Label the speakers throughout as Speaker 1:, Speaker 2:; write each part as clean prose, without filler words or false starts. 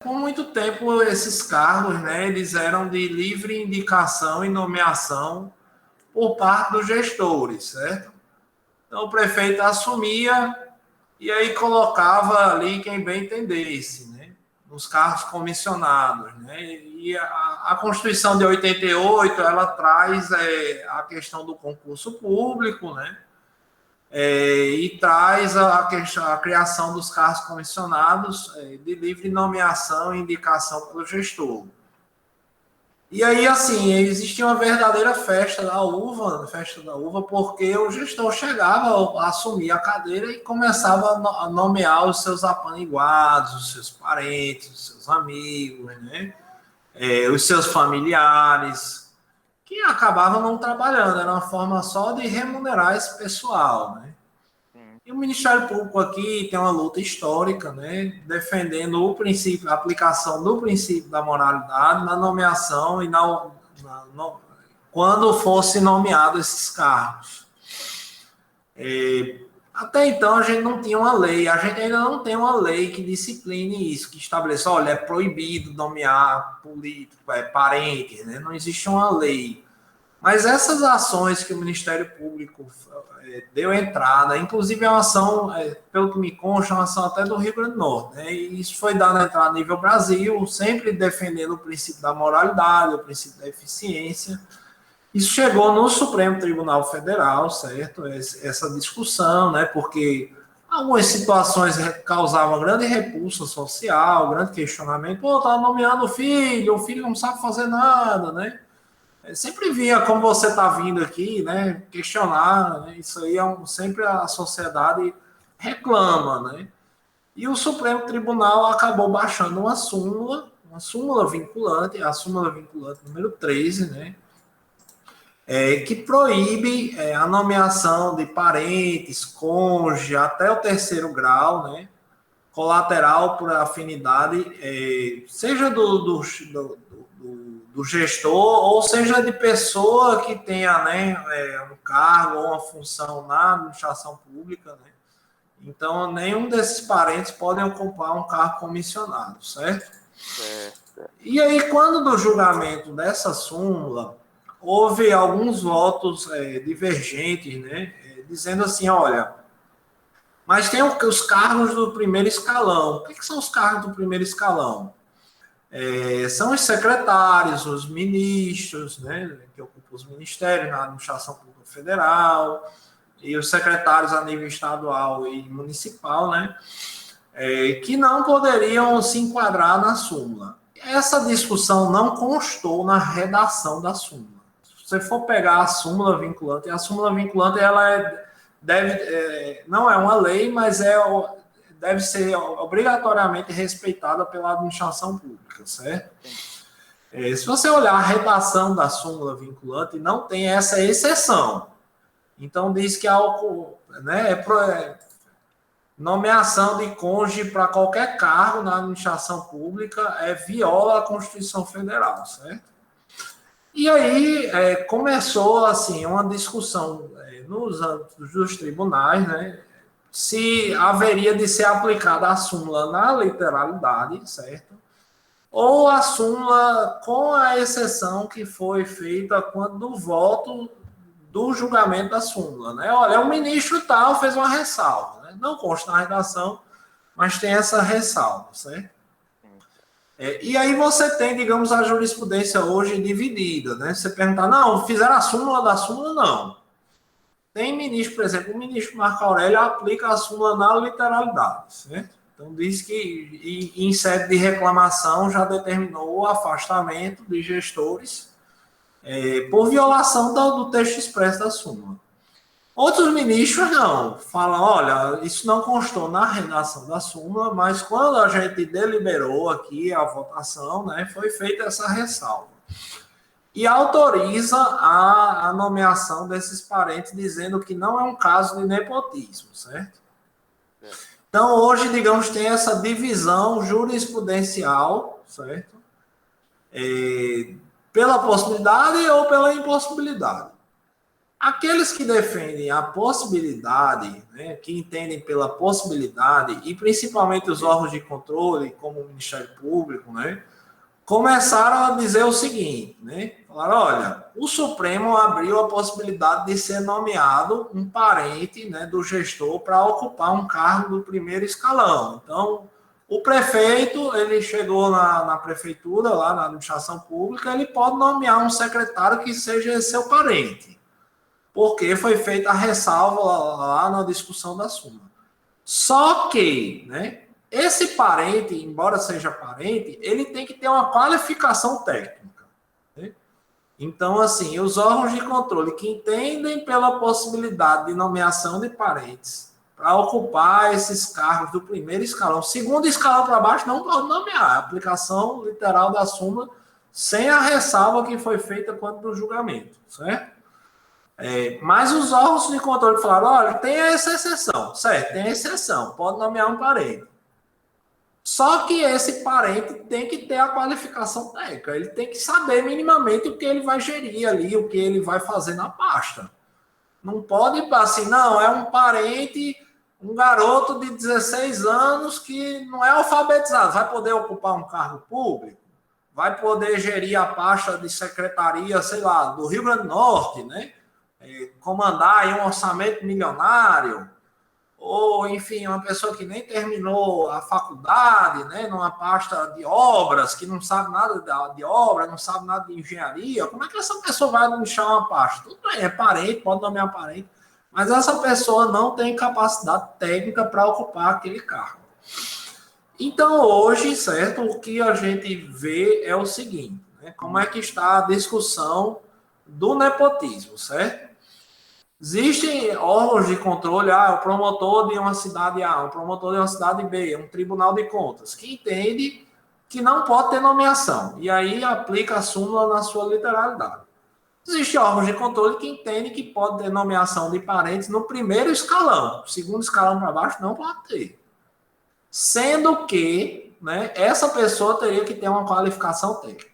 Speaker 1: Por muito tempo, esses cargos, né, eles eram de livre indicação e nomeação por parte dos gestores, certo? Então, o prefeito assumia e aí colocava ali quem bem entendesse, né, nos cargos comissionados, né? E a Constituição de 88, ela traz a questão do concurso público, né? E traz a criação dos cargos comissionados de livre nomeação e indicação pelo gestor. E aí, assim, existia uma verdadeira festa da uva, porque o gestor chegava a assumir a cadeira e começava a nomear os seus apaniguados, os seus parentes, os seus amigos, né? Os seus familiares, que acabavam não trabalhando, era uma forma só de remunerar esse pessoal, né? E o Ministério Público aqui tem uma luta histórica, né, defendendo o princípio, a aplicação do princípio da moralidade na nomeação e quando fosse nomeado esses cargos. Até então a gente não tinha uma lei, a gente ainda não tem uma lei que discipline isso, que estabeleça, olha, é proibido nomear político, parentes, né? Não existe uma lei. Mas essas ações que o Ministério Público deu entrada, inclusive é uma ação, pelo que me consta, uma ação até do Rio Grande do Norte, né? E isso foi dado entrada a nível Brasil, sempre defendendo o princípio da moralidade, o princípio da eficiência. Isso chegou no Supremo Tribunal Federal, certo? Essa discussão, né? Porque algumas situações causavam grande repulsa social, grande questionamento. Pô, tá nomeando o filho não sabe fazer nada, né? Sempre via como você está vindo aqui, né, questionar, né, isso aí sempre a sociedade reclama, né? E o Supremo Tribunal acabou baixando uma súmula vinculante, a súmula vinculante número 13, né, que proíbe a nomeação de parentes, cônjuge, até o terceiro grau, né, colateral por afinidade, seja do gestor, ou seja de pessoa que tenha, né, um cargo ou uma função na administração pública, né? Então, nenhum desses parentes podem ocupar um cargo comissionado, certo? E aí, quando do julgamento dessa súmula, houve alguns votos divergentes, né, dizendo assim, olha, mas tem os cargos do primeiro escalão. O que são os cargos do primeiro escalão? São os secretários, os ministros, né, que ocupam os ministérios na administração pública federal, e os secretários a nível estadual e municipal, né, que não poderiam se enquadrar na súmula. Essa discussão não constou na redação da súmula. Se você for pegar a súmula vinculante ela não é uma lei, mas deve ser obrigatoriamente respeitada pela administração pública, certo? Se você olhar a redação da súmula vinculante, não tem essa exceção. Então, diz que nomeação de cônjuge para qualquer cargo na administração pública viola a Constituição Federal, certo? E aí começou assim uma discussão nos âmbitos dos tribunais, né? Se haveria de ser aplicada a súmula na literalidade, certo? Ou a súmula com a exceção que foi feita quando do voto do julgamento da súmula, né? Olha, o ministro tal fez uma ressalva, né? Não consta na redação, mas tem essa ressalva, certo? E aí você tem, digamos, a jurisprudência hoje dividida, né? Você perguntar, não, fizeram a súmula da súmula, não. Tem ministro, por exemplo, o ministro Marco Aurélio aplica a súmula na literalidade, certo? Então diz que em sede de reclamação já determinou o afastamento de gestores por violação do texto expresso da súmula. Outros ministros não, falam, olha, isso não constou na redação da súmula, mas quando a gente deliberou aqui a votação, né, foi feita essa ressalva. E autoriza a nomeação desses parentes, dizendo que não é um caso de nepotismo, certo? Então, hoje, digamos, tem essa divisão jurisprudencial, certo? Pela possibilidade ou pela impossibilidade. Aqueles que defendem a possibilidade, né, que entendem pela possibilidade, e principalmente os órgãos de controle, como o Ministério Público, né, começaram a dizer o seguinte, né, falaram, olha, o Supremo abriu a possibilidade de ser nomeado um parente, né, do gestor para ocupar um cargo do primeiro escalão. Então, o prefeito, ele chegou na prefeitura, lá na administração pública, ele pode nomear um secretário que seja seu parente, porque foi feita a ressalva lá na discussão da súmula. Só que, né, esse parente, embora seja parente, ele tem que ter uma qualificação técnica, né? Então, assim, os órgãos de controle que entendem pela possibilidade de nomeação de parentes para ocupar esses cargos do primeiro escalão, segundo escalão para baixo, não pode nomear. A aplicação literal da súmula, sem a ressalva que foi feita quanto do julgamento, certo? Mas os órgãos de controle falaram, olha, tem essa exceção, certo? Tem exceção, pode nomear um parente. Só que esse parente tem que ter a qualificação técnica, ele tem que saber minimamente o que ele vai gerir ali, o que ele vai fazer na pasta. Não pode, assim, não, é um parente, um garoto de 16 anos que não é alfabetizado, vai poder ocupar um cargo público, vai poder gerir a pasta de secretaria, sei lá, do Rio Grande do Norte, né? Comandar aí um orçamento milionário, ou, enfim, uma pessoa que nem terminou a faculdade, né, numa pasta de obras, que não sabe nada de obra, não sabe nada de engenharia, como é que essa pessoa vai administrar uma pasta? Tudo bem, é parente, pode nomear parente, mas essa pessoa não tem capacidade técnica para ocupar aquele cargo. Então, hoje, certo, o que a gente vê é o seguinte, né, como é que está a discussão do nepotismo, certo? Existem órgãos de controle, o promotor de uma cidade A, o promotor de uma cidade B, um tribunal de contas, que entende que não pode ter nomeação, e aí aplica a súmula na sua literalidade. Existem órgãos de controle que entendem que pode ter nomeação de parentes no primeiro escalão, segundo escalão para baixo não pode ter. Sendo que, né, essa pessoa teria que ter uma qualificação técnica.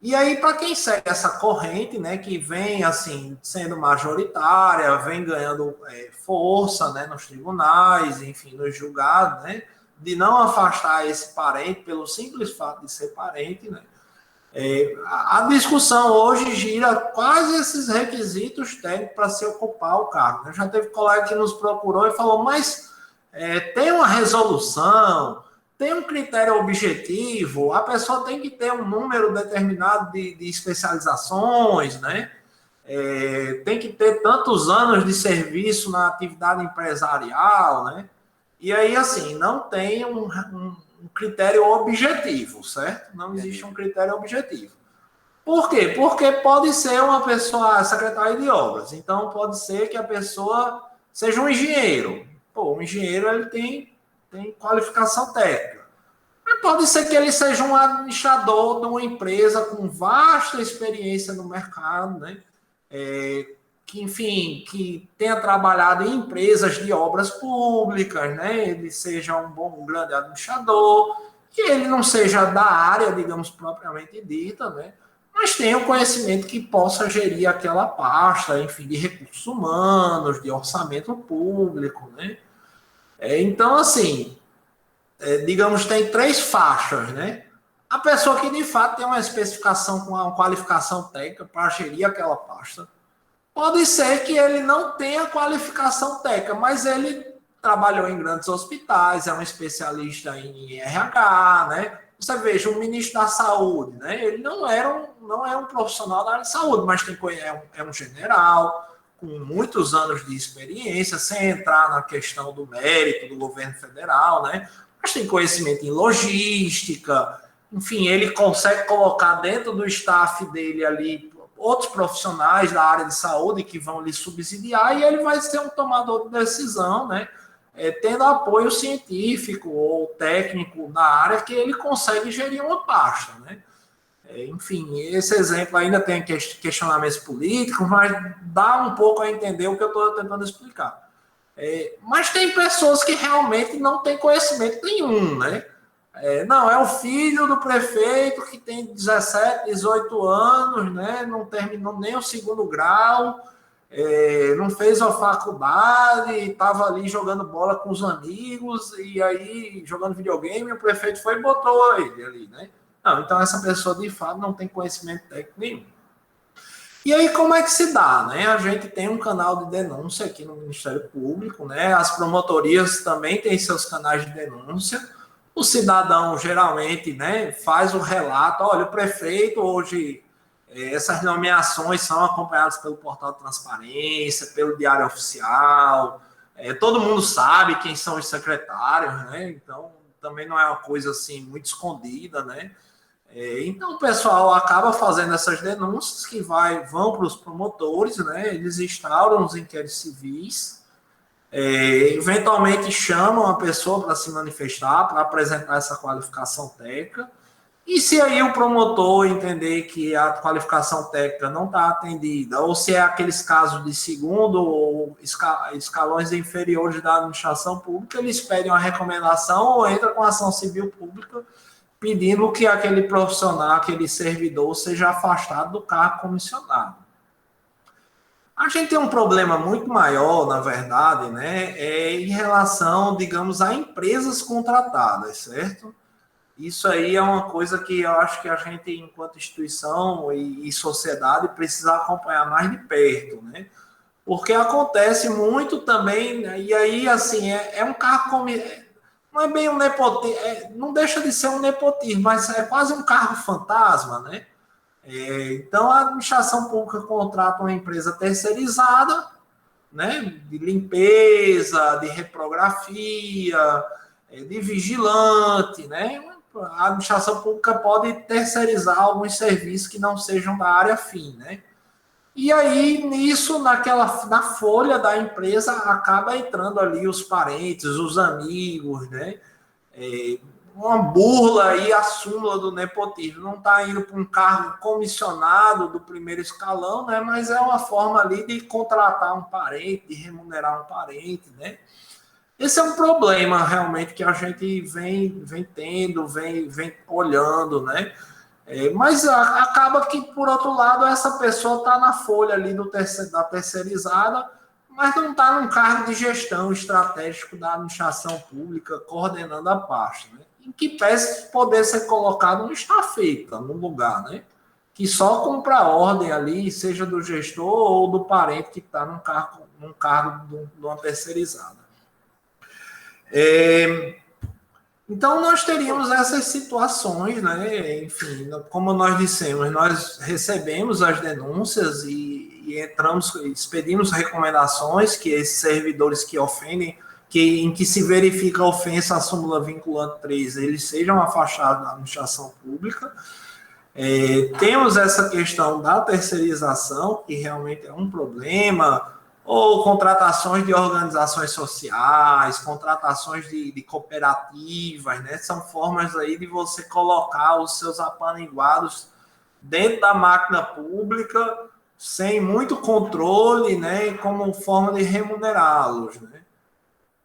Speaker 1: E aí, para quem segue essa corrente, né, que vem assim sendo majoritária, vem ganhando força, né, nos tribunais, enfim, nos julgados, né, de não afastar esse parente pelo simples fato de ser parente, né, a discussão hoje gira quase esses requisitos técnicos para se ocupar o cargo, né? Já teve colega que nos procurou e falou, mas tem uma resolução, tem um critério objetivo, a pessoa tem que ter um número determinado de especializações, né? Tem que ter tantos anos de serviço na atividade empresarial, né? E aí, assim, não tem um critério objetivo, certo? Não existe um critério objetivo. Por quê? Porque pode ser uma pessoa secretária de obras, então pode ser que a pessoa seja um engenheiro. Pô, o engenheiro ele tem qualificação técnica. Mas pode ser que ele seja um administrador de uma empresa com vasta experiência no mercado, né? Que, enfim, que tenha trabalhado em empresas de obras públicas, né? Ele seja um grande administrador, que ele não seja da área, digamos, propriamente dita, né? Mas tenha um conhecimento que possa gerir aquela pasta, enfim, de recursos humanos, de orçamento público, né? Então, assim, digamos, tem 3 faixas, né? A pessoa que, de fato, tem uma especificação com uma qualificação técnica para gerir aquela pasta. Pode ser que ele não tenha qualificação técnica, mas ele trabalhou em grandes hospitais, é um especialista em RH, né? Você veja, um ministro da saúde, né? Ele não é um profissional da área de saúde, mas é um general, com muitos anos de experiência, sem entrar na questão do mérito do governo federal, né? Mas tem conhecimento em logística, enfim, ele consegue colocar dentro do staff dele ali outros profissionais da área de saúde que vão lhe subsidiar e ele vai ser um tomador de decisão, né? Tendo apoio científico ou técnico da área que ele consegue gerir uma pasta, né? Enfim, esse exemplo ainda tem questionamentos políticos, mas dá um pouco a entender o que eu estou tentando explicar. Mas tem pessoas que realmente não têm conhecimento nenhum, né? Não, é o filho do prefeito que tem 17, 18 anos, né? Não terminou nem o segundo grau, não fez a faculdade, estava ali jogando bola com os amigos, e aí jogando videogame, o prefeito foi e botou ele ali, né? Não, então essa pessoa de fato não tem conhecimento técnico nenhum. E aí, como é que se dá, né? A gente tem um canal de denúncia aqui no Ministério Público, né? As promotorias também têm seus canais de denúncia. O cidadão geralmente, né, faz o relato, olha, o prefeito hoje, essas nomeações são acompanhadas pelo portal de transparência, pelo Diário Oficial, todo mundo sabe quem são os secretários, né? Então, também não é uma coisa assim muito escondida, né? Então o pessoal acaba fazendo essas denúncias que vão para os promotores, né? Eles instauram os inquéritos civis, eventualmente chamam a pessoa para se manifestar, para apresentar essa qualificação técnica. E se aí o promotor entender que a qualificação técnica não está atendida, ou se é aqueles casos de segundo ou escalões inferiores da administração pública, eles pedem uma recomendação ou entra com ação civil pública pedindo que aquele profissional, aquele servidor, seja afastado do cargo comissionado. A gente tem um problema muito maior, na verdade, né, em relação, digamos, a empresas contratadas, certo? Isso aí é uma coisa que eu acho que a gente, enquanto instituição e sociedade, precisa acompanhar mais de perto, né? Porque acontece muito também, né? E aí, assim, é um cargo não é bem um nepotismo, não deixa de ser um nepotismo, mas é quase um cargo fantasma, né? Então, a administração pública contrata uma empresa terceirizada, né? De limpeza, de reprografia, de vigilante, né? A administração pública pode terceirizar alguns serviços que não sejam da área fim, né? E aí, nisso, na folha da empresa, acaba entrando ali os parentes, os amigos, né? Uma burla aí, a súmula do nepotismo. Não está indo para um cargo comissionado do primeiro escalão, né? Mas é uma forma ali de contratar um parente, de remunerar um parente, né? Esse é um problema realmente que a gente vem tendo, vem olhando, né? Mas acaba que, por outro lado, essa pessoa está na folha ali da terceirizada, mas não está num cargo de gestão estratégico da administração pública, coordenando a pasta, né? Em que pese poder ser colocado no estafeta, no lugar, né? Que só cumpra a ordem ali, seja do gestor ou do parente que está num cargo de uma terceirizada. Então, nós teríamos essas situações, né? Enfim, como nós dissemos, nós recebemos as denúncias e entramos, expedimos recomendações que esses servidores que ofendem, em que se verifica a ofensa à súmula vinculante 3, eles sejam afastados da administração pública. Temos essa questão da terceirização, que realmente é um problema, ou contratações de organizações sociais, contratações de cooperativas, né? São formas aí de você colocar os seus apaniguados dentro da máquina pública, sem muito controle, né? Como forma de remunerá-los, né?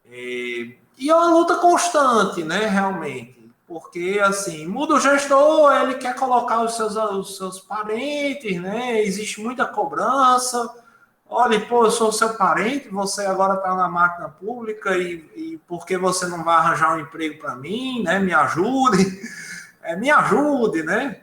Speaker 1: E é uma luta constante, né? Realmente. Porque, assim, muda o gestor, ele quer colocar os seus parentes, né? Existe muita cobrança. Olha, pô, eu sou seu parente, você agora está na máquina pública e por que você não vai arranjar um emprego para mim, né? Me ajude, me ajude, né?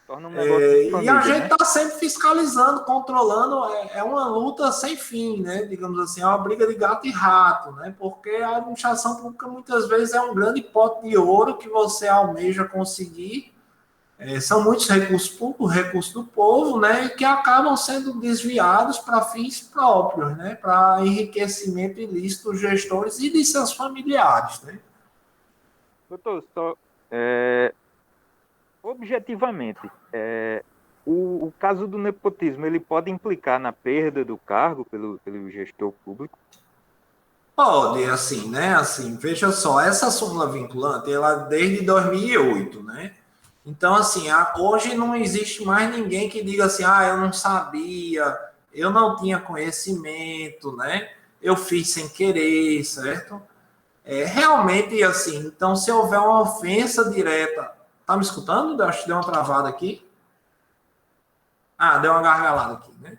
Speaker 2: Torna um negócio de
Speaker 1: E a
Speaker 2: família,
Speaker 1: gente
Speaker 2: né?
Speaker 1: está sempre fiscalizando, controlando, é uma luta sem fim, né? Digamos assim, é uma briga de gato e rato, né? Porque a administração pública muitas vezes é um grande pote de ouro que você almeja conseguir. São muitos recursos públicos, recursos do povo, né, e que acabam sendo desviados para fins próprios, né, para enriquecimento ilícito dos gestores e de seus familiares, né.
Speaker 2: Doutor, objetivamente, o caso do nepotismo, ele pode implicar na perda do cargo pelo gestor público?
Speaker 1: Pode, assim, né, assim, veja só, essa súmula vinculante, ela desde 2008, né, então, assim, hoje não existe mais ninguém que diga assim, eu não sabia, eu não tinha conhecimento, né, eu fiz sem querer, certo? Realmente, assim, então, se houver uma ofensa direta... Tá me escutando? Acho que deu uma travada aqui. Deu uma gargalada aqui, né?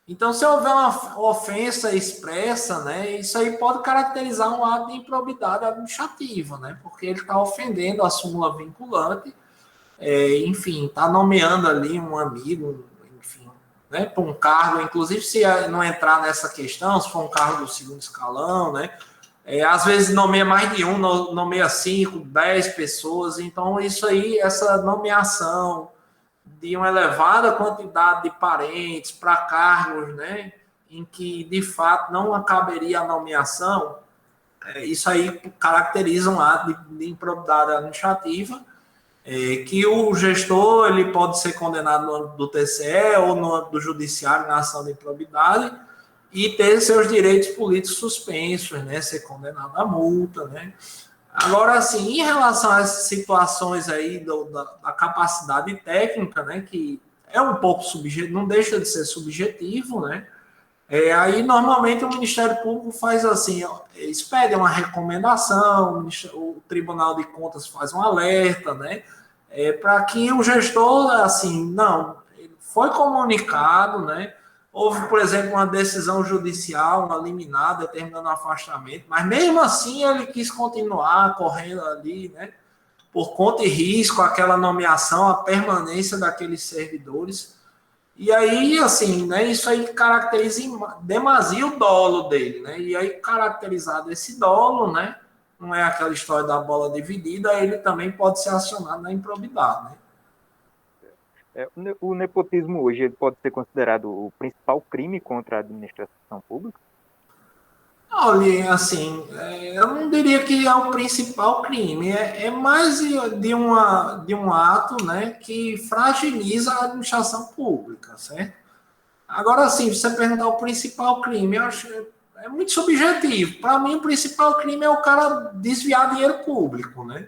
Speaker 1: Então, se houver uma ofensa expressa, né, isso aí pode caracterizar um ato de improbidade administrativa, né? Porque ele está ofendendo a súmula vinculante, enfim, está nomeando ali um amigo, enfim, né, para um cargo, inclusive se não entrar nessa questão, se for um cargo do segundo escalão, né? Às vezes nomeia mais de um, nomeia 5, 10 pessoas, então isso aí, essa nomeação de uma elevada quantidade de parentes para cargos, né, em que de fato não caberia a nomeação, isso aí caracteriza um ato de improbidade administrativa, que o gestor ele pode ser condenado no âmbito do TCE ou no âmbito do judiciário na ação de improbidade e ter seus direitos políticos suspensos, né, ser condenado à multa, né. Agora, assim, em relação a essas situações aí da capacidade técnica, né, que é um pouco subjetivo, não deixa de ser subjetivo, né, aí normalmente o Ministério Público faz assim, eles pedem uma recomendação, o Tribunal de Contas faz um alerta, né, para que o gestor, assim, não, foi comunicado, né, houve, por exemplo, uma decisão judicial, uma liminar determinando o afastamento, mas mesmo assim ele quis continuar correndo ali, né, por conta e risco, aquela nomeação, a permanência daqueles servidores. E aí, assim, né, isso aí caracteriza demasia o dolo dele, né? E aí, caracterizado esse dolo, né, não é aquela história da bola dividida, ele também pode ser acionado na improbidade, né?
Speaker 2: O nepotismo hoje ele pode ser considerado o principal crime contra a administração pública?
Speaker 1: Olha, assim, eu não diria que é o principal crime, é mais de um ato, né, que fragiliza a administração pública, certo? Agora, assim, você perguntar o principal crime, eu acho é muito subjetivo. Para mim, o principal crime é o cara desviar dinheiro público, né?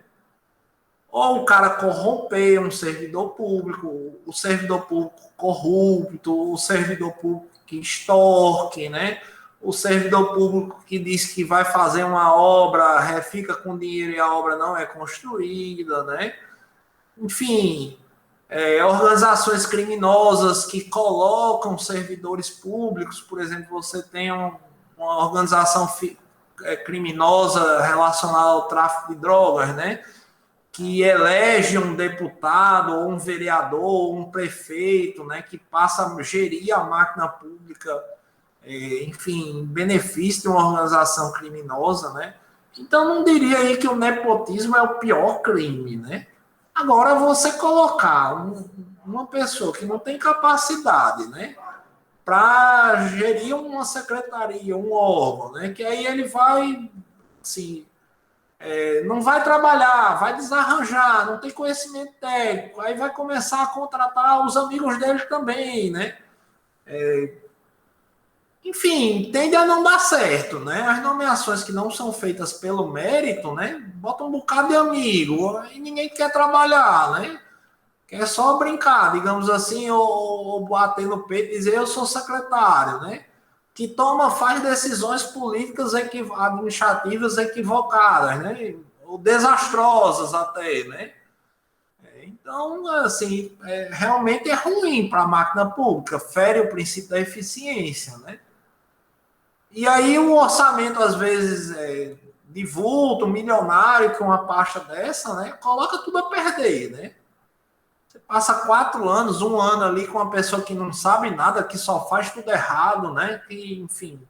Speaker 1: Ou o cara corromper um servidor público, o servidor público corrupto, o servidor público que extorque, né? O servidor público que diz que vai fazer uma obra, fica com dinheiro e a obra não é construída, né? Enfim, organizações criminosas que colocam servidores públicos, por exemplo, você tem uma organização criminosa relacionada ao tráfico de drogas, né? Que elege um deputado, ou um vereador, ou um prefeito, né? Que passa a gerir a máquina pública, enfim, em benefício de uma organização criminosa, né? Então, não diria aí que o nepotismo é o pior crime, né? Agora, você colocar uma pessoa que não tem capacidade, né, para gerir uma secretaria, um órgão, né, que aí ele vai, assim, não vai trabalhar, vai desarranjar, não tem conhecimento técnico, aí vai começar a contratar os amigos dele também, né? Enfim, tende a não dar certo, né? As nomeações que não são feitas pelo mérito, né? Bota um bocado de amigo e ninguém quer trabalhar, né? Quer só brincar, digamos assim, ou bater no peito e dizer eu sou secretário, né? Que faz decisões políticas administrativas equivocadas, né? Ou desastrosas até, né? Então, assim, realmente é ruim para a máquina pública, fere o princípio da eficiência, né? E aí o orçamento, às vezes, de vulto, milionário, com uma pasta dessa, né? Coloca tudo a perder, né? Você passa 4 anos, um ano ali com uma pessoa que não sabe nada, que só faz tudo errado, né? Que, enfim,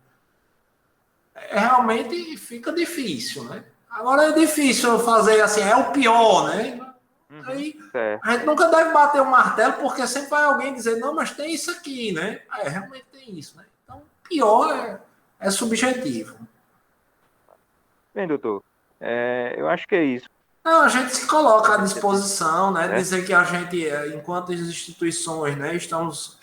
Speaker 1: realmente fica difícil, né? Agora é difícil fazer assim, é o pior, né? Aí a gente nunca deve bater o martelo, porque sempre vai alguém dizer, não, mas tem isso aqui, né? Realmente tem isso, né? Então, pior é subjetivo.
Speaker 2: Bem, doutor, eu acho que é isso.
Speaker 1: Não, a gente se coloca à disposição, né? Dizer que a gente, enquanto as instituições, né, estamos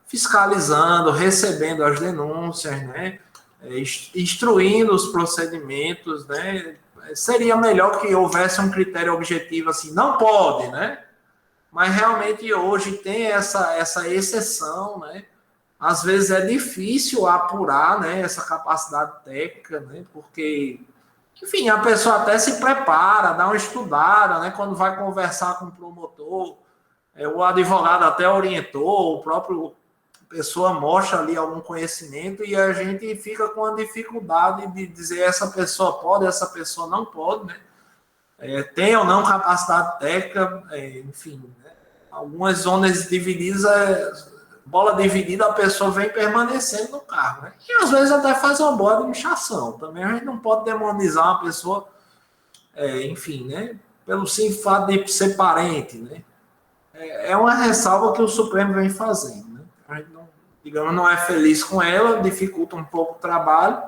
Speaker 1: fiscalizando, recebendo as denúncias, né? Instruindo os procedimentos, né? Seria melhor que houvesse um critério objetivo assim, não pode, né? Mas realmente hoje tem essa exceção, né? Às vezes é difícil apurar, né, essa capacidade técnica, né? Porque Enfim, a pessoa até se prepara, dá uma estudada, né? Quando vai conversar com o promotor, o advogado até orientou, o próprio pessoa mostra ali algum conhecimento e a gente fica com a dificuldade de dizer essa pessoa pode, essa pessoa não pode, né? Tem ou não capacidade técnica, enfim, né? Algumas zonas divididas, bola dividida, a pessoa vem permanecendo no cargo, né? E às vezes até faz uma boa administração. Também a gente não pode demonizar uma pessoa, enfim, né? Pelo simples fato de ser parente, né? É uma ressalva que o Supremo vem fazendo, né? A gente não, digamos, não é feliz com ela, dificulta um pouco o trabalho,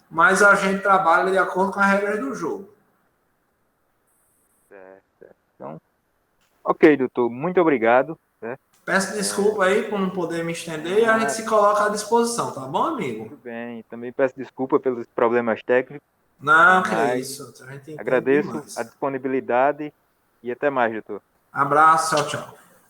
Speaker 1: mas a gente trabalha de acordo com as regras do jogo.
Speaker 2: Certo. Então, ok, doutor, muito obrigado. Certo?
Speaker 1: Peço desculpa aí por não poder me estender e a gente se coloca à disposição, tá bom, amigo?
Speaker 2: Tudo bem. Também peço desculpa pelos problemas técnicos,
Speaker 1: Não, que é
Speaker 2: mas
Speaker 1: isso. A gente entende
Speaker 2: agradeço
Speaker 1: demais.
Speaker 2: a disponibilidade e até mais, doutor.
Speaker 1: Abraço, tchau, tchau.